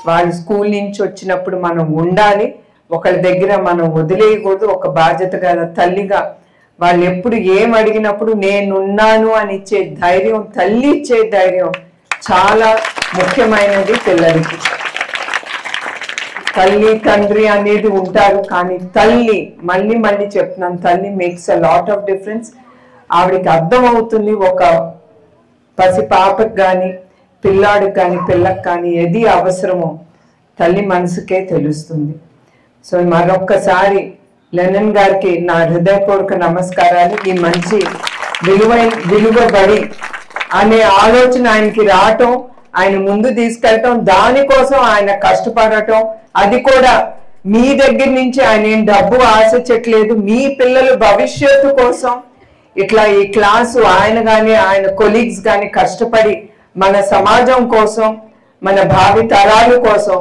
వాళ్ళు స్కూల్ నుంచి వచ్చినప్పుడు మనం ఉండాలి, ఒకరి దగ్గర మనం వదిలేయకూడదు. ఒక బాధ్యత గల తల్లిగా వాళ్ళు ఎప్పుడు ఏం అడిగినప్పుడు నేనున్నాను అని ఇచ్చే ధైర్యం, తల్లి ఇచ్చే ధైర్యం చాలా ముఖ్యమైనది పిల్లలకి. తల్లి తండ్రి అనేది ఉంటారు, కానీ తల్లి, మళ్ళీ మళ్ళీ చెప్తున్నాను, తల్లి makes a lot of difference. ఆవిడకి అర్థం అవుతుంది ఒక పసి పాపకు కానీ పిల్లాడికి కానీ పిల్లకి కానీ ఏది అవసరమో తల్లి మనసుకే తెలుస్తుంది. సో మరొక్కసారి లెనిన్ గారికి నా హృదయపూర్వక నమస్కారాలు. ఈ మంచి విలువబడి అనే ఆలోచన ఆయనకి రావటం, ఆయన ముందు తీసుకెళ్ళటం, దానికోసం ఆయన కష్టపడటం, అది కూడా మీ దగ్గర నుంచి ఆయన ఏం డబ్బు ఆశించట్లేదు, మీ పిల్లల భవిష్యత్తు కోసం ఇట్లా ఈ క్లాసు ఆయన కానీ ఆయన కొలీగ్స్ కానీ కష్టపడి మన సమాజం కోసం, మన భావి తరాల కోసం